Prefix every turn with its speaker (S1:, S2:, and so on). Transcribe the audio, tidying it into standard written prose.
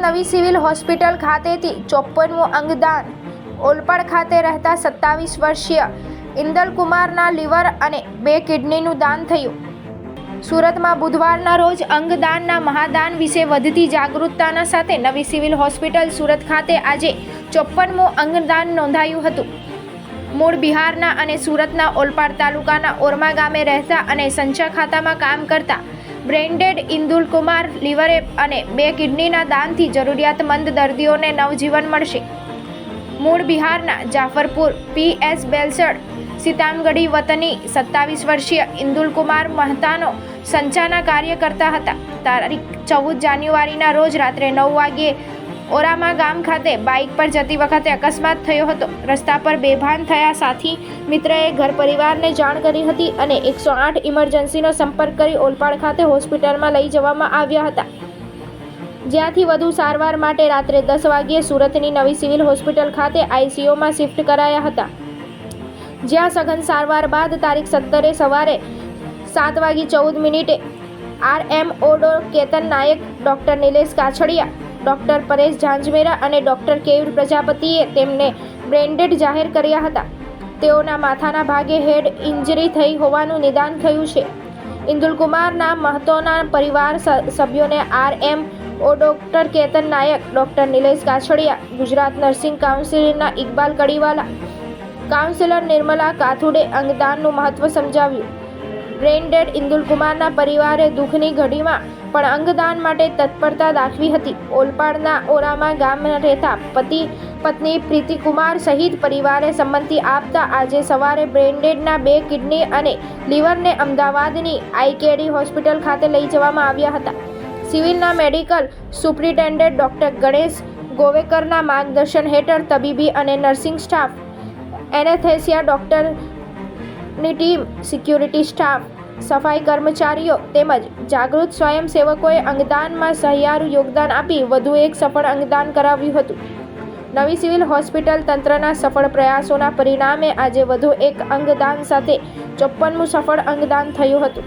S1: નવી civil hospital ખાતેથી 54મું અંગદાન. ઓલપાડ ખાતે રહેતા 27 વર્ષીય ઇન્દલકુમારના લીવર અને 2 કિડનીનું દાન થયું. સુરતમાં બુધવારના રોજ અંગદાનના મહાદાન વિશે વધતી જાગૃતતાના સાથે નવી સિવિલ હોસ્પિટલ સુરત ખાતે આજે 54મું અંગદાન નોંધાયું હતું. મૂળ બિહારના અને સુરતના ઓલપાડ તાલુકાના ઓરમા ગામે રહેતા અને સંચા ખાતામાં કામ કરતા બ્રેન્ડેડ ઇન્દુલકુમાર લીવરે અને 2 કિડનીના દાનથી જરૂરિયાતમંદ દર્દીઓને નવજીવન મળશે. મૂળ બિહારના જાફરપુર PS બેલસડ સીતામગઢી વતની 27 વર્ષીય ઇન્દુલકુમાર મહતાનો સંચાના કાર્ય કરતા હતા. તારીખ 14 જાન્યુઆરીના રોજ રાત્રે 9 વાગ્યે ઓરામા ગામ ખાતે બાઇક પર જતી વખતે અકસ્માત થયો હતો. રસ્તા પર બેભાન થયા સાથી મિત્રએ ઘર પરિવારને જાણ કરી હતી અને 108 ઇમરજન્સીનો સંપર્ક કરી ઓલપાડ ખાતે હોસ્પિટલમાં લઈ જવામાં આવ્યા હતા, જ્યાંથી વધુ સારવાર માટે રાત્રે 10 વાગ્યે સુરતની નવી સિવિલ હોસ્પિટલ ખાતે ICUમાં શિફ્ટ કરાયા હતા, જ્યાં સઘન સારવાર બાદ તારીખ 17 સવારે 7:14 RMO Ketan Nayak, doctor Nilesh Kachhadiya, doctor Paresh Zanzmera અને ડોક્ટર કેયુર પ્રજાપતિએ તેમને બ્રેન્ડેડ જાહેર કર્યા હતા. તેઓના માથાના ભાગે હેડ ઇન્જરી થઈ હોવાનું નિદાન થયું છે. ઇન્દુલકુમારના મહતોના પરિવાર સભ્યોને RMO doctor Ketan Nayak, doctor Nilesh Kachhadiya, Gujarat nursing કાઉન્સિલના ઇકબાલ કડીવાલા, કાઉન્સિલર નિર્મલા કાથુડે અંગદાનનું મહત્વ સમજાવ્યું. બ્રેન્ડેડ ઇન્દુલકુમારના પરિવારે દુઃખની ઘડીમાં પણ અંગદાન માટે તત્પરતા દાખવી હતી. ઓલપાડના ઓરામા ગામમાં રહેતા પતિ પત્ની પ્રીતિકુમાર સહિત પરિવારે સંમતિ આપતા આજે સવારે બ્રેન્ડેડના 2 કિડની અને લીવરને અમદાવાદની IKD હોસ્પિટલ ખાતે લઈ જવામાં આવ્યા હતા. સિવિલના મેડિકલ સુપ્રિન્ટેન્ડન્ટ ડોક્ટર ગણેશ ગોવેકરના માર્ગદર્શન હેઠળ તબીબી અને નર્સિંગ સ્ટાફ, એનેસ્થેસિયા ડોક્ટરની ટીમ, સિક્યુરિટી સ્ટાફ, સફાઈ કર્મચારીઓ તેમજ જાગૃત સ્વયંસેવકોએ અંગદાનમાં સહિયારું યોગદાન આપી વધુ એક સફળ અંગદાન કરાવ્યું હતું. નવી સિવિલ હોસ્પિટલ તંત્રના સફળ પ્રયાસોના પરિણામે આજે વધુ એક અંગદાન સાથે 54મું સફળ અંગદાન થયું હતું.